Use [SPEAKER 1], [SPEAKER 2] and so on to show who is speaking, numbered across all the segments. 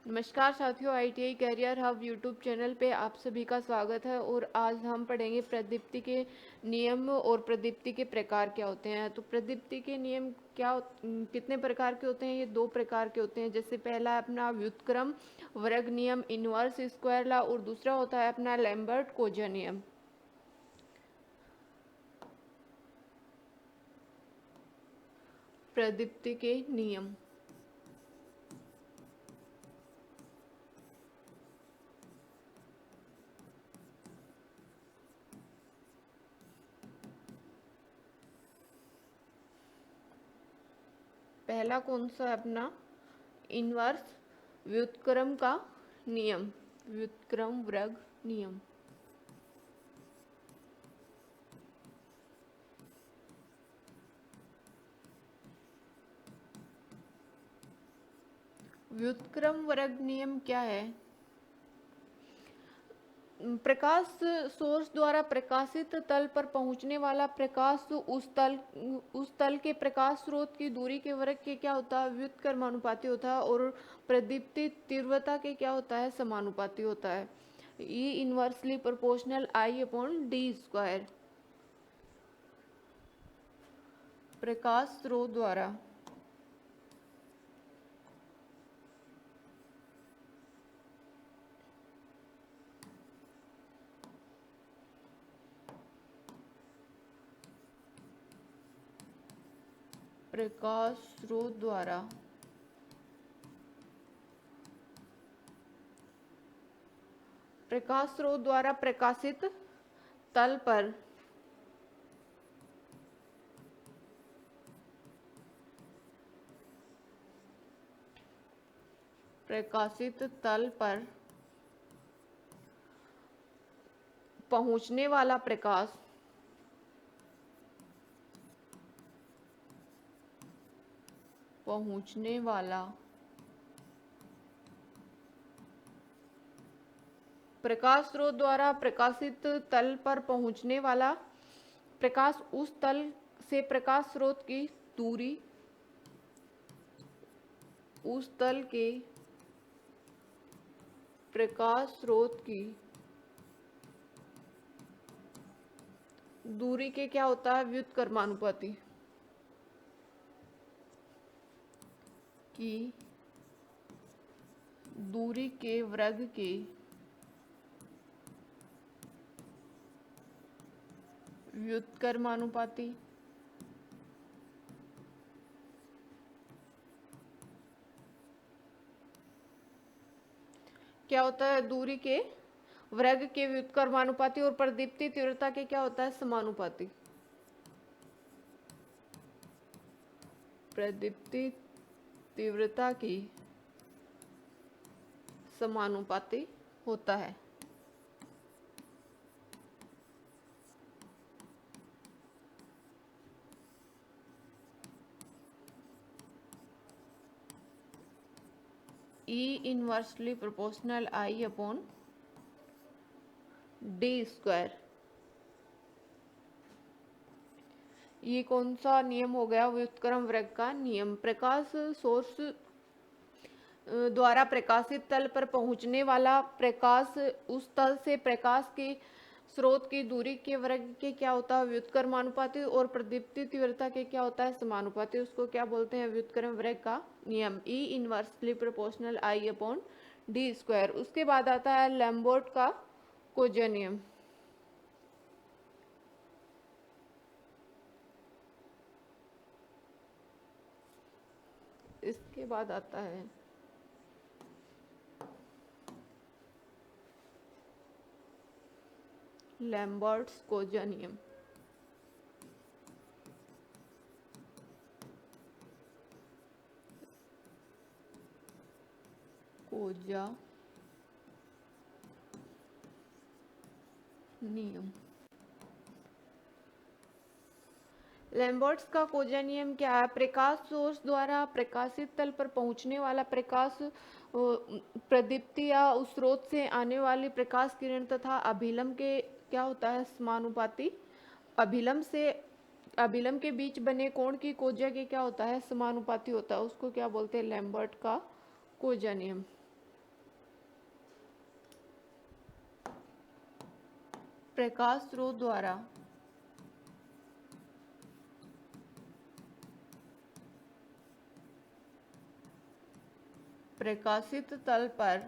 [SPEAKER 1] नमस्कार साथियों, ITI career hub YouTube channel पे आप सभी का स्वागत है। और आज हम पढ़ेंगे प्रदीप्ति के नियम और प्रदीप्ति के प्रकार क्या होते हैं। तो प्रदीप्ति के नियम कितने प्रकार के होते हैं? ये दो प्रकार के होते हैं। जैसे पहला है अपना व्युत्क्रम वर्ग नियम, इनवर्स स्क्वायर लॉ, और दूसरा होता है अपना लैम्बर्ट कोजा नियम। प्रदीप्ति के नियम। पहला कौन सा है अपना? इनवर्स व्युत्क्रम का नियम, व्युत्क्रम वर्ग नियम। व्युत्क्रम वर्ग नियम क्या है? प्रकाश सोर्स द्वारा प्रकाशित तल पर पहुंचने वाला प्रकाश उस तल के प्रकाश स्रोत की दूरी के वर्ग के क्या होता है? व्युत्क्रमानुपाती होता है। और प्रदीप्ति तीव्रता के क्या होता है? समानुपाती होता है। ई इनवर्सली प्रोपोर्शनल आई अपॉन डी स्क्वायर। प्रकाश स्रोत द्वारा प्रकाश स्रोत द्वारा प्रकाश स्रोत द्वारा प्रकाशित तल पर प्रकाशित तल पर पहुंचने वाला प्रकाश पहुंचने वाला प्रकाश स्रोत द्वारा प्रकाशित तल पर पहुंचने वाला प्रकाश उस तल से प्रकाश स्रोत की दूरी उस तल के प्रकाश स्रोत की दूरी के क्या होता है? व्युत्क्रमानुपाती की दूरी के वर्ग के व्युत्क्रमानुपाती। क्या होता है? दूरी के वर्ग के व्युत्क्रमानुपाती। और प्रदीप्ति तीव्रता के क्या होता है? समानुपाती। प्रदीप्ति तीव्रता की समानुपाती होता है। ई इनवर्सली प्रोपोर्शनल आई अपॉन डी स्क्वायर। ये कौन सा नियम हो गया? व्युत्क्रम वर्ग का नियम। प्रकाश सोर्स द्वारा प्रकाशित तल पर पहुंचने वाला प्रकाश उस तल से प्रकाश के स्रोत की दूरी के वर्ग के क्या होता है? व्युत्क्रमानुपाती। और प्रदीप्ति तीव्रता के क्या होता है? समानुपाती। उसको क्या बोलते हैं? व्युत्क्रम वर्ग का नियम। ई इनवर्सली प्रोपोर्शनल आई अपॉन डी स्क्वायर। उसके बाद आता है लैम्बर्ट का कोजा नियम। इसके बाद आता है लैम्बर्ट्स कोजा नियम। कोजा नियम। लैम्बर्ट्स का कोजा नियम क्या है? प्रकाश सोर्स द्वारा प्रकाशित तल पर पहुंचने वाला प्रकाश प्रदीप्ति या उस स्रोत से आने वाली प्रकाश किरण तथा अभिलंब के क्या होता है? समानुपाती। अभिलंब के बीच बने कोण की कोजा के क्या होता है? समानुपाती होता है। उसको क्या बोलते हैं? लैम्बर्ट का कोजा नियम। प्रकाश स्रोत द्वारा प्रकाशित तल पर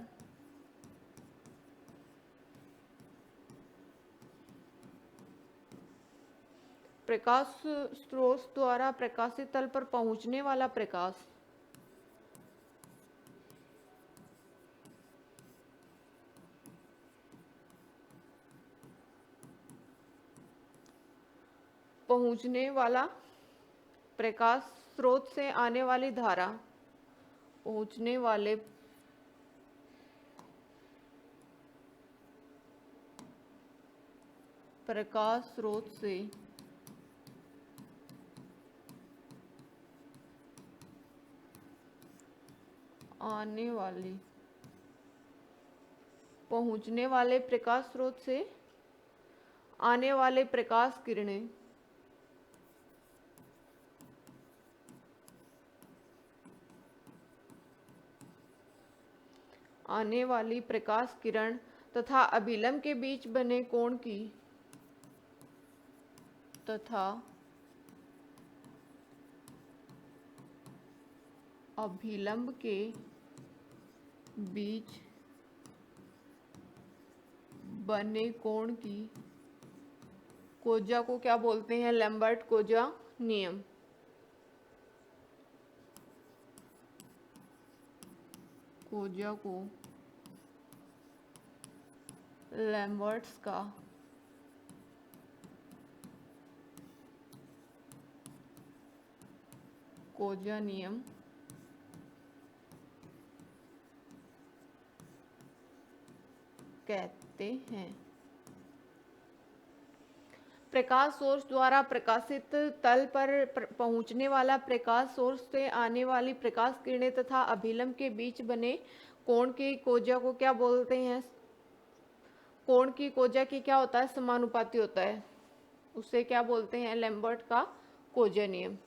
[SPEAKER 1] प्रकाश स्रोत द्वारा प्रकाशित तल पर पहुंचने वाला प्रकाश पहुंचने वाला प्रकाश स्रोत से आने वाली धारा पहुंचने वाले प्रकाश स्रोत से आने वाली पहुंचने वाले प्रकाश स्रोत से आने वाले प्रकाश किरणें आने वाली प्रकाश किरण तथा अभिलंब के बीच बने कोण की तथा अभिलंब के बीच बने कोण की कोजा को क्या बोलते हैं? लैम्बर्ट कोजा नियम। कोजा को लैम्बर्ट्स का कोजा नियम कहते हैं। प्रकाश सोर्स द्वारा प्रकाशित तल पर पहुंचने वाला प्रकाश सोर्स से आने वाली प्रकाश किरणें तथा अभिलंब के बीच बने कोण की कोजा को क्या बोलते हैं? कोण की कोजा की क्या होता है? समानुपाती होता है। उसे क्या बोलते हैं? लैम्बर्ट का कोजा नियम।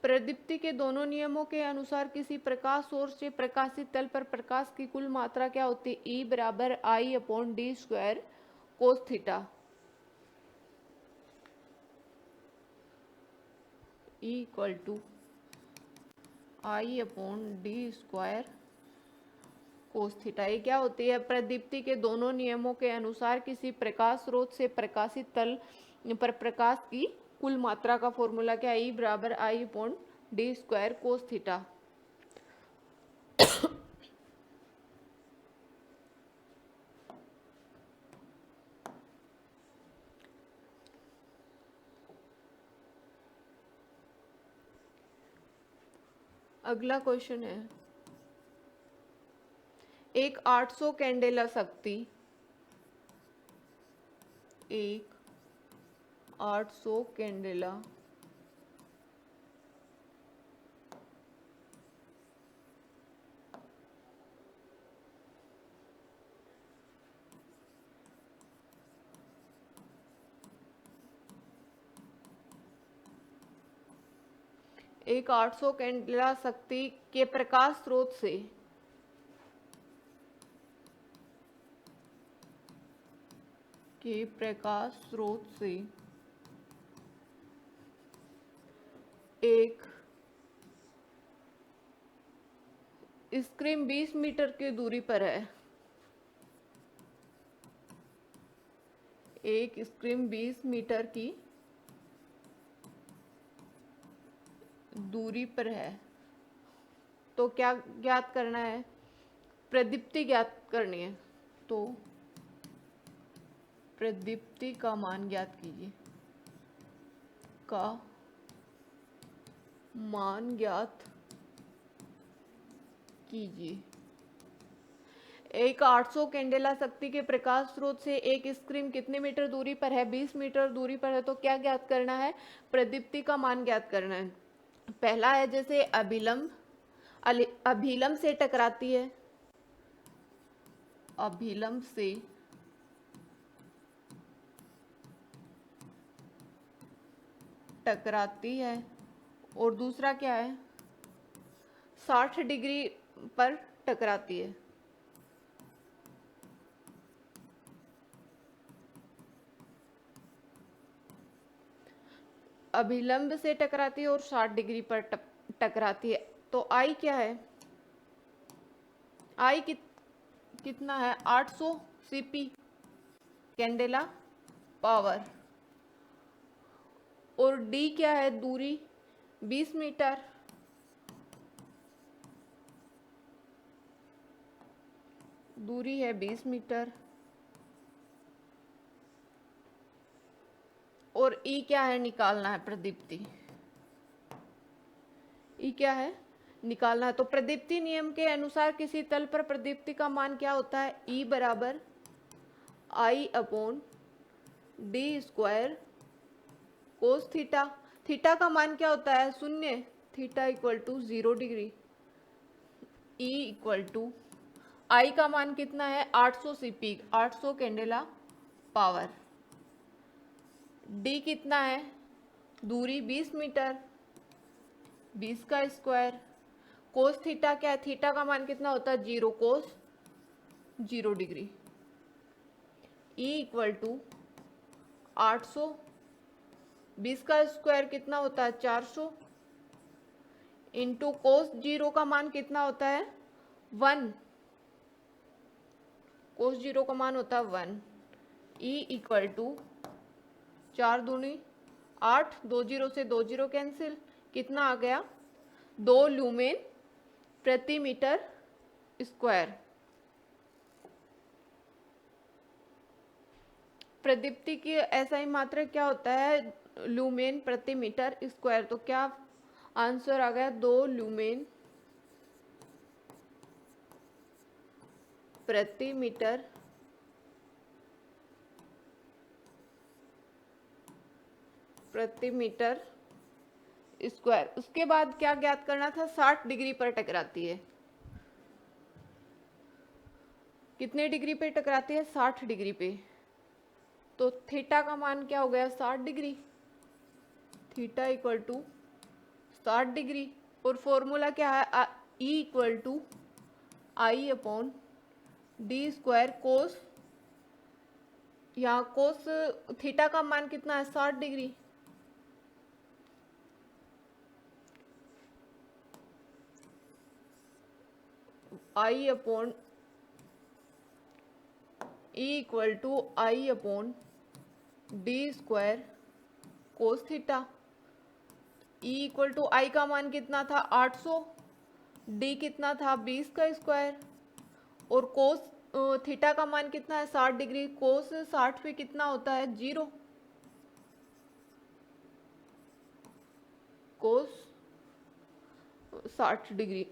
[SPEAKER 1] प्रदीप्ति के दोनों नियमों के अनुसार किसी प्रकाश सोर्स से प्रकाशित तल पर प्रकाश की कुल मात्रा क्या होती है? E बराबर I upon D square cos theta. E equal to I upon D square cos theta. ये क्या होती है? प्रदीप्ति के दोनों नियमों के अनुसार किसी प्रकाश स्रोत से प्रकाशित तल पर प्रकाश की कुल मात्रा का फॉर्मूला क्या है? E बराबर I upon D square cos theta. अगला क्वेश्चन है, एक 800 कैंडेला शक्ति एक 800 कैंडेला एक 800 कैंडेला शक्ति के प्रकाश स्रोत से एक स्क्रीन 20 मीटर की दूरी पर है। एक स्क्रीन 20 मीटर की दूरी पर है, तो क्या ज्ञात करना है? प्रदीप्ति ज्ञात करनी है। तो प्रदीप्ति का मान ज्ञात कीजिए। का मान ज्ञात कीजिए। एक 800 कैंडेला शक्ति के प्रकाश स्रोत से एक स्क्रीन कितने मीटर दूरी पर है? 20 मीटर दूरी पर है। तो क्या ज्ञात करना है? प्रदीप्ति का मान ज्ञात करना है। पहला है जैसे अभिलंब से टकराती है, अभिलंब से टकराती है और दूसरा क्या है 60 डिग्री पर टकराती है। अभिलंब से टकराती है और 60 डिग्री पर टकराती है। तो आई क्या है, आई कितना है 800 सीपी कैंडेला पावर। और डी क्या है, दूरी 20 मीटर। दूरी है 20 मीटर। और ई क्या है, निकालना है प्रदीप्ति। ई क्या है, निकालना है। तो प्रदीप्ति नियम के अनुसार किसी तल पर प्रदीप्ति का मान क्या होता है, ई बराबर I upon D square cos theta. Theta का मान क्या होता है, शून्य। Theta equal to 0 degree. E equal to I का मान कितना है 800 सीपी, 800 कैंडेला पावर। डी कितना है, दूरी 20 मीटर, 20 का स्क्वायर। कोस थीटा क्या है, थीटा का मान कितना होता है 0, कोस 0 डिग्री। ई इक्वल टू 800, 20 का स्क्वायर कितना होता है 400, इंटू कोस 0 का मान कितना होता है 1, कोस 0 का मान होता है 1। ई इक्वल टू 4 दूनी 8, 2 जीरो से 2 जीरो कैंसिल, कितना आ गया 2 ल्यूमेन प्रति मीटर स्क्वायर। प्रदीप्ति की SI मात्रक क्या होता है, ल्यूमेन प्रति मीटर स्क्वायर। तो क्या आंसर आ गया 2 ल्यूमेन प्रति मीटर स्क्वायर। उसके बाद क्या ज्ञात करना था, 60 डिग्री पर टकराती है। कितने डिग्री पे टकराती है, 60 डिग्री पे। तो थीटा का मान क्या हो गया 60 degree. Theta equal to 60 degree. और फॉर्मूला क्या है, E equal to I upon D square cos, यहाँ कोस थीटा का मान कितना है 60 degree. I upon E equal to I upon D square cos theta. E equal to I का मान कितना था 800, डी कितना था 20 का स्क्वायर, और कोस थीटा का मान कितना है 60 डिग्री। कोस 60 पे कितना होता है 0, कोस 60 डिग्री।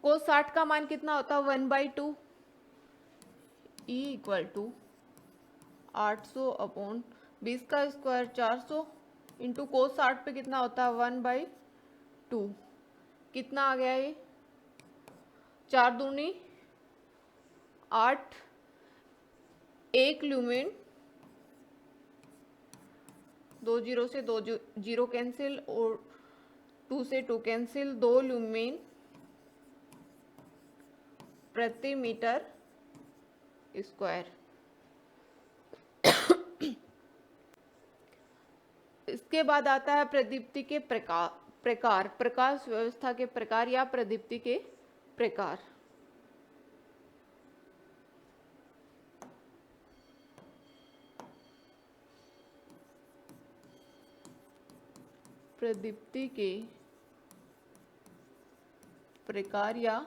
[SPEAKER 1] कोस 60 का मान कितना होता है 1/2। ई इक्वल टू 800 अपॉन 20 का स्क्वायर 400 इंटू कोस 60 पे कितना होता है 1/2। कितना आ गया ये 4 दूनी 8, 1 ल्यूमेन, 2 जीरो से 2 जीरो कैंसिल और 2 से 2 कैंसिल, 2 ल्यूमेन प्रति मीटर स्क्वायर। इसके बाद आता है प्रदीप्ति के प्रकार, प्रकाश व्यवस्था के प्रकार या प्रदीप्ति के प्रकार। प्रदीप्ति के प्रकार या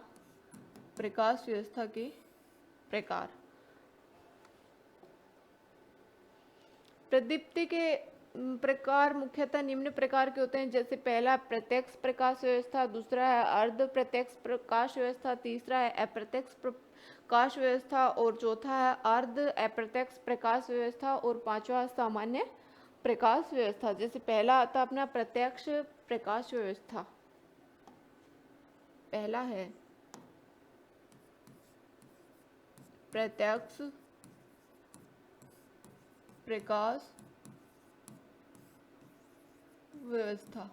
[SPEAKER 1] प्रकाश व्यवस्था के प्रकार। प्रदीप्ति के प्रकार मुख्यतः निम्न प्रकार के होते हैं, जैसे पहला प्रत्यक्ष प्रकाश व्यवस्था, दूसरा है अर्ध प्रत्यक्ष प्रकाश व्यवस्था, तीसरा है अप्रत्यक्ष प्रकाश व्यवस्था और चौथा है अर्ध अप्रत्यक्ष प्रकाश व्यवस्था और पांचवा है सामान्य प्रकाश व्यवस्था। जैसे पहला आता अपना प्रत्यक्ष प्रकाश व्यवस्था। पहला है प्रत्यक्ष प्रकाश व्यवस्था।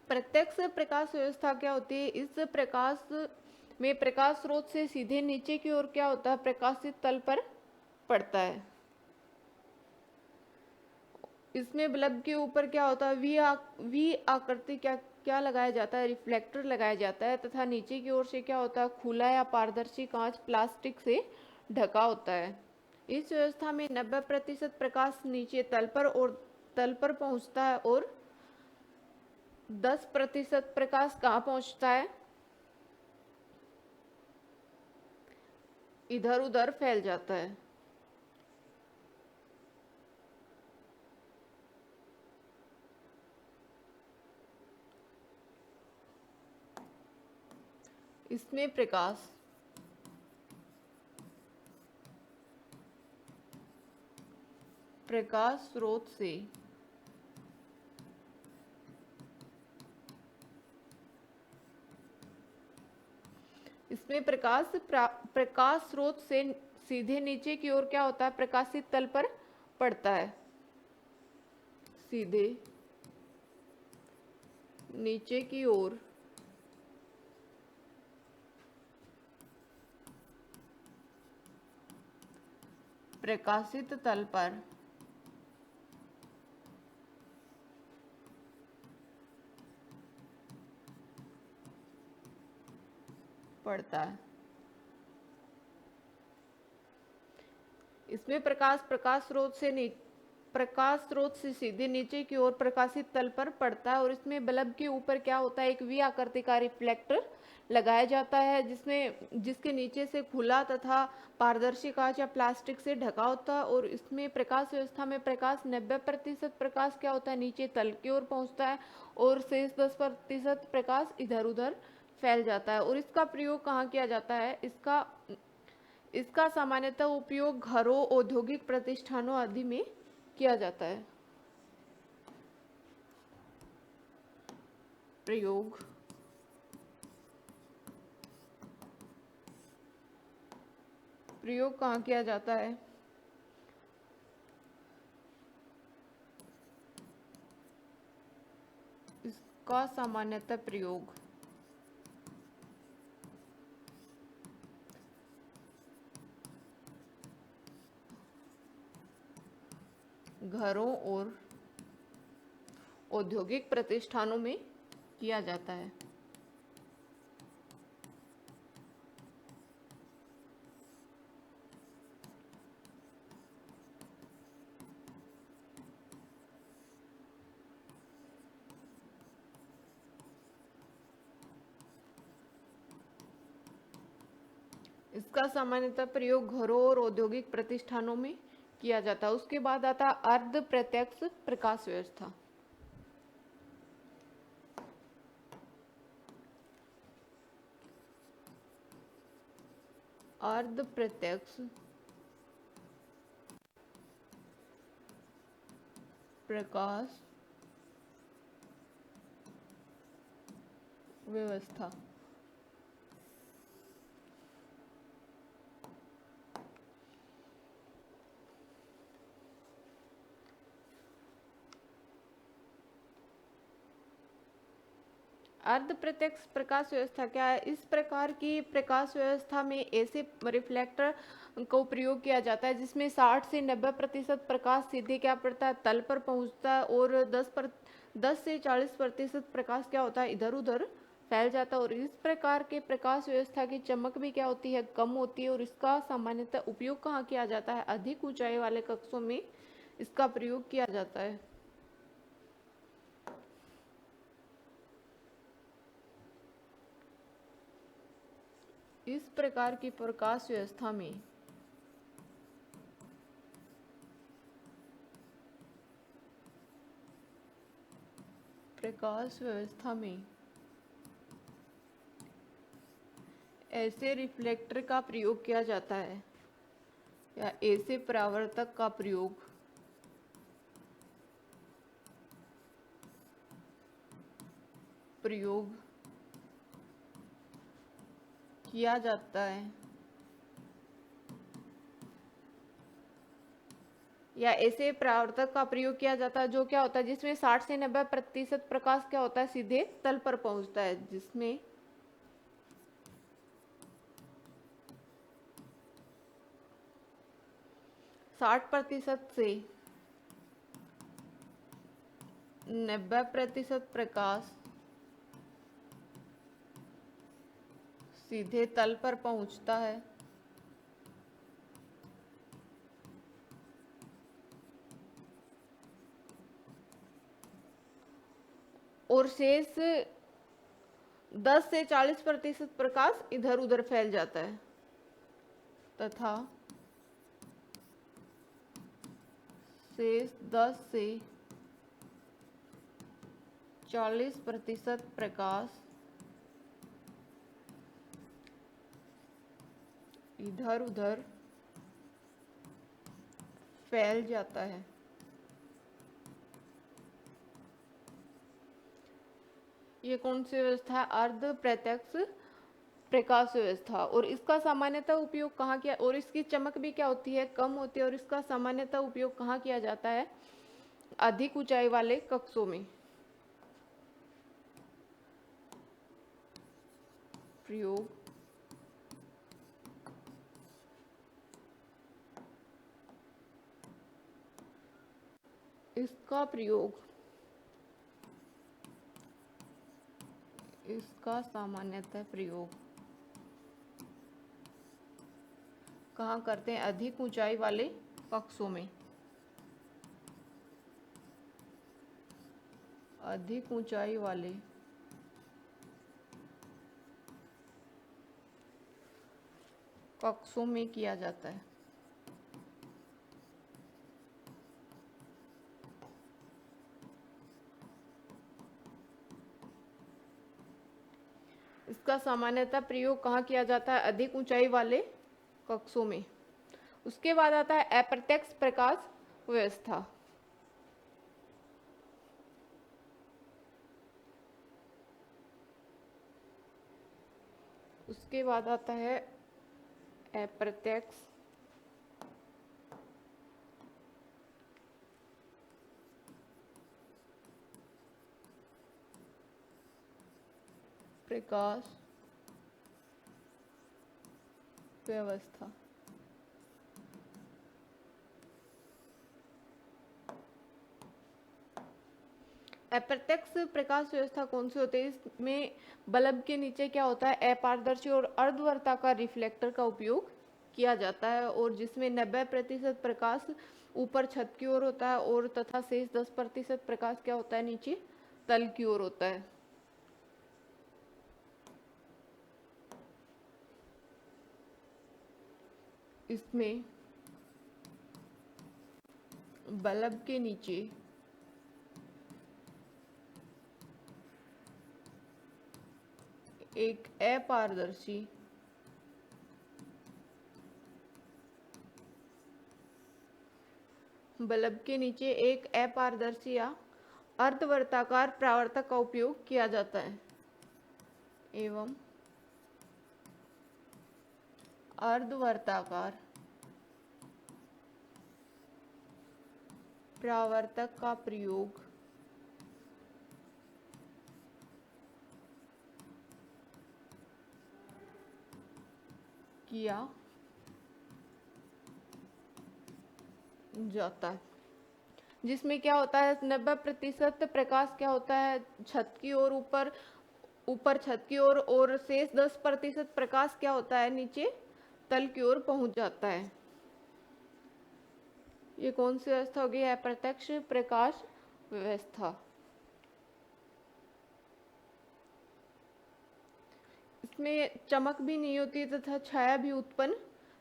[SPEAKER 1] प्रत्यक्ष प्रकाश व्यवस्था क्या होती है? इस प्रकाश में प्रकाश स्रोत से सीधे नीचे की ओर क्या होता है? प्रकाशित तल पर पड़ता है। इसमें बल्ब के ऊपर क्या होता है? वी आकृति क्या क्या लगाया जाता है? रिफ्लेक्टर लगाया जाता है तथा नीचे की ओर से क्या होता है? खुला या पारदर्शी कांच प्लास्टिक से ढका होता है। इस व्यवस्था में 90% प्रकाश नीचे तल पर पहुंचता है और 10% प्रकाश कहाँ पहुंचता है? इधर उधर फैल जाता है। इसमें प्रकाश स्रोत से प्रकाश स्रोत से सीधे नीचे की ओर क्या होता है? प्रकाशित तल पर पड़ता है। सीधे नीचे की ओर प्रकाशित तल पर पड़ता है। इसमें प्रकाश स्रोत से सीधे नीचे की ओर प्रकाशित तल पर पड़ता है और इसमें बल्ब के ऊपर क्या होता है? एक वी आकृति का रिफ्लेक्टर लगाया जाता है जिसके नीचे से खुला तथा पारदर्शी कांच या प्लास्टिक से ढका होता है और इसमें प्रकाश व्यवस्था में प्रकाश 90% प्रकाश क्या होता है? नीचे तल की ओर पहुंचता है और शेष 10% प्रकाश इधर उधर फैल जाता है। और इसका प्रयोग कहाँ किया जाता है? इसका सामान्यतः उपयोग घरों, औद्योगिक प्रतिष्ठानों आदि में किया जाता है। प्रयोग प्रयोग कहाँ किया जाता है? इसका सामान्यतः प्रयोग घरों और औद्योगिक प्रतिष्ठानों में किया जाता है। इसका सामान्यतः प्रयोग घरों और औद्योगिक प्रतिष्ठानों में किया जाता है। उसके बाद आता है अर्ध प्रत्यक्ष प्रकाश व्यवस्था। अर्ध प्रत्यक्ष प्रकाश व्यवस्था। अर्ध प्रत्यक्ष प्रकाश व्यवस्था क्या है? इस प्रकार की प्रकाश व्यवस्था में ऐसे रिफ्लेक्टर को प्रयोग किया जाता है जिसमें 60 से 90% प्रकाश सीधे क्या पड़ता है? तल पर पहुंचता है और 10 से 40% प्रकाश क्या होता है? इधर उधर फैल जाता है। और इस प्रकार के प्रकाश व्यवस्था की चमक भी क्या होती है? कम होती है। और इसका सामान्यतः उपयोग कहाँ किया जाता है? अधिक ऊंचाई वाले कक्षों में इसका प्रयोग किया जाता है। इस प्रकार की प्रकाश व्यवस्था में ऐसे रिफ्लेक्टर का प्रयोग किया जाता है या ऐसे परावर्तक का प्रयोग किया जाता है या ऐसे परावर्तक का प्रयोग किया जाता है जो क्या होता है, जिसमें 60 से 90% प्रकाश क्या होता है, सीधे तल पर पहुंचता है, जिसमें 60% से 90% प्रकाश सीधे तल पर पहुंचता है और शेष 10 से 40% प्रकाश इधर उधर फैल जाता है, तथा शेष 10 से 40% प्रकाश इधर उधर फैल जाता है। ये कौन सी व्यवस्था है, अर्ध प्रत्यक्ष प्रकाश व्यवस्था। और इसका सामान्यतः उपयोग कहाँ किया, और इसकी चमक भी क्या होती है, कम होती है। और इसका सामान्यतः उपयोग कहाँ किया जाता है, अधिक ऊंचाई वाले कक्षों में प्रयोग इसका प्रयोग इसका सामान्यतः प्रयोग कहाँ करते हैं, अधिक ऊंचाई वाले कक्षों में, अधिक ऊंचाई वाले कक्षों में किया जाता है। इसका सामान्यतः प्रयोग कहाँ किया जाता है, अधिक ऊंचाई वाले कक्षों में। उसके बाद आता है अप्रत्यक्ष प्रकाश व्यवस्था। उसके बाद आता है अप्रत्यक्ष प्रकाश व्यवस्था। अप्रत्यक्ष प्रकाश व्यवस्था कौन सी होती है, इसमें बल्ब के नीचे क्या होता है, अपारदर्शी और अर्धवर्ताकार रिफ्लेक्टर का उपयोग किया जाता है, और जिसमें 90% प्रकाश ऊपर छत की ओर होता है, और तथा शेष 10% प्रकाश क्या होता है, नीचे तल की ओर होता है। इसमें बल्ब के नीचे एक अपारदर्शी बल्ब के नीचे एक अपारदर्शी या अर्धवर्ताकार परावर्तक का उपयोग किया जाता है, एवं अर्धवर्ताकार परावर्तक का प्रयोग किया जाता है, जिसमें क्या होता है, 90% प्रकाश क्या होता है, छत की ओर ऊपर छत की ओर, और शेष 10% प्रकाश क्या होता है, नीचे तल की ओर पहुंच जाता है। ये कौन सी व्यवस्था होगी, अप्रत्यक्ष प्रकाश व्यवस्था। इसमें चमक भी नहीं होती तथा छाया भी उत्पन्न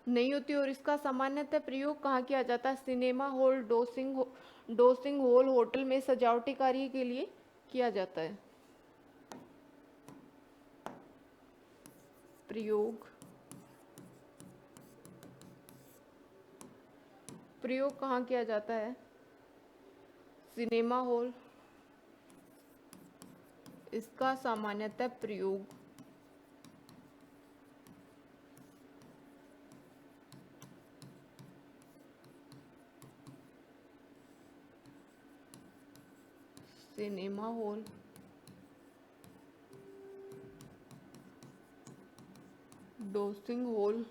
[SPEAKER 1] नहीं होती, और इसका सामान्यतः प्रयोग कहाँ किया जाता है, cinema hall, dancing hall, hotel में सजावटी कार्य के लिए किया जाता है। प्रयोग कहाँ किया जाता है, सिनेमा हॉल। इसका सामान्यतः प्रयोग cinema hall, dancing hall,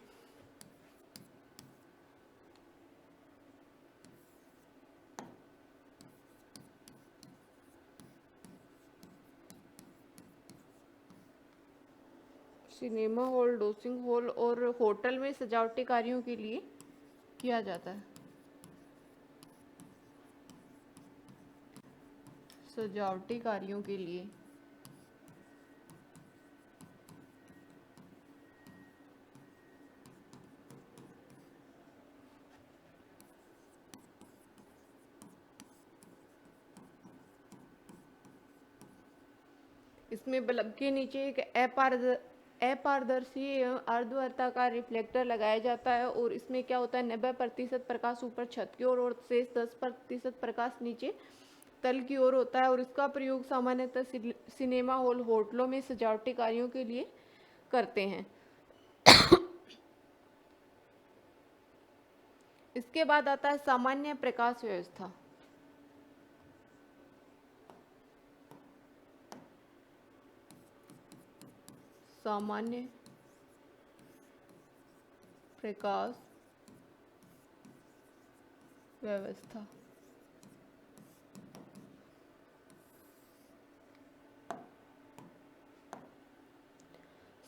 [SPEAKER 1] cinema hall, dancing hall और होटल में सजावटी कार्यों के लिए किया जाता है। सजावटी कार्यों के लिए इसमें बल्ब के नीचे एक अपारदर्शी एवं अर्धवर्ताकार रिफ्लेक्टर लगाया जाता है और इसमें क्या होता है 90% प्रकाश ऊपर छत की ओर और शेष 10% प्रकाश नीचे तल की ओर होता है और इसका प्रयोग सामान्यतः सिनेमा हॉल, होटलों में सजावटी कार्यों के लिए करते हैं। इसके बाद आता है सामान्य प्रकाश व्यवस्था। सामान्य प्रकाश व्यवस्था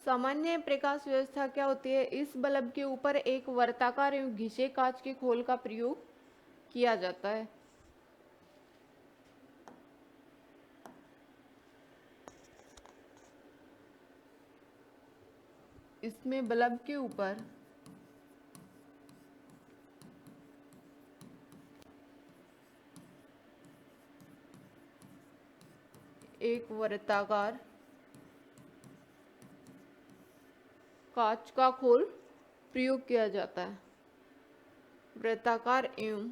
[SPEAKER 1] सामान्य प्रकाश व्यवस्था क्या होती है? इस बल्ब के ऊपर एक वर्ताकार एवं घिसे कांच के खोल का प्रयोग किया जाता है। इसमें बल्ब के ऊपर एक वर्ताकार कांच का खोल प्रयोग किया जाता है। वृत्ताकार एवं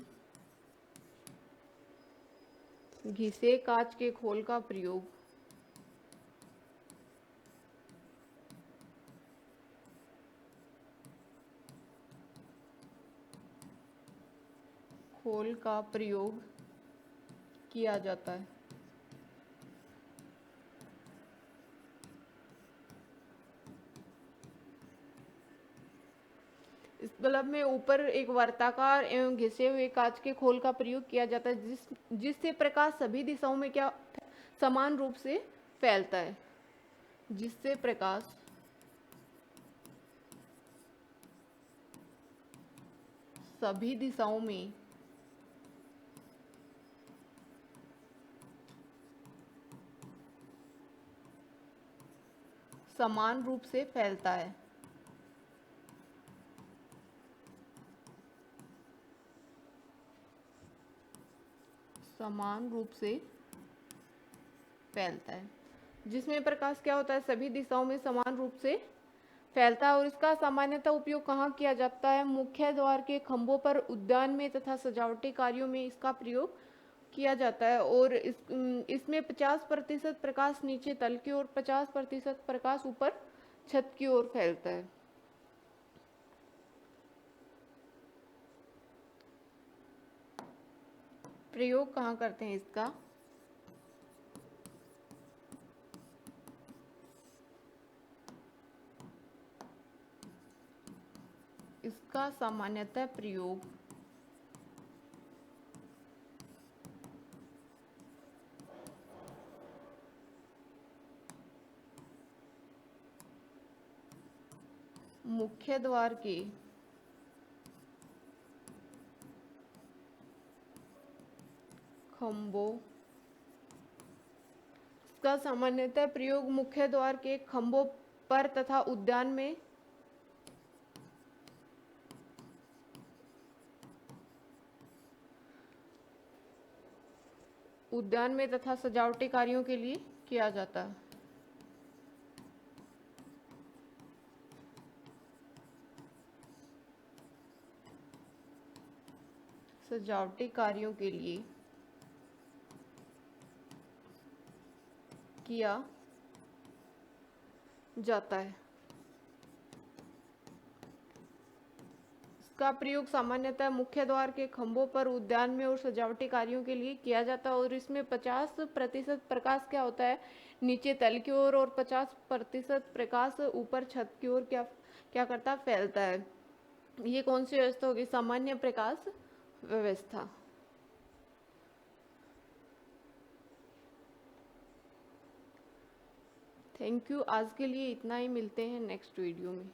[SPEAKER 1] घिसे कांच के खोल का प्रयोग किया जाता है। इस बल्ब में ऊपर एक वर्ताकार एवं घिसे हुए कांच के खोल का प्रयोग किया जाता है जिससे प्रकाश सभी दिशाओं में क्या समान रूप से फैलता है। जिससे प्रकाश सभी दिशाओं में समान रूप से फैलता है। समान रूप से फैलता है जिसमें प्रकाश क्या होता है सभी दिशाओं में समान रूप से फैलता है और इसका सामान्यतः उपयोग कहाँ किया जाता है? मुख्य द्वार के खंभों पर, उद्यान में तथा सजावटी कार्यों में इसका प्रयोग किया जाता है और इसमें 50% प्रकाश नीचे तल की ओर, 50% प्रकाश ऊपर छत की ओर फैलता है। प्रयोग कहाँ करते हैं इसका? इसका सामान्यतः प्रयोग मुख्य द्वार के खंभों इसका सामान्यतः प्रयोग मुख्य द्वार के खंभों पर तथा उद्यान में तथा सजावटी कार्यों के लिए किया जाता है। सजावटी कार्यों के लिए किया जाता है। का प्रयोग सामान्यतः मुख्य द्वार के खंभों पर उद्यान में और सजावटी कार्यों के लिए किया जाता है और इसमें 50% प्रकाश क्या होता है नीचे तल की ओर और 50% प्रकाश ऊपर छत की ओर क्या क्या करता है फैलता है। ये कौन सी व्यवस्था होगी? सामान्य प्रकाश व्यवस्था। Thank you. आज के लिए इतना ही, मिलते हैं नेक्स्ट वीडियो में।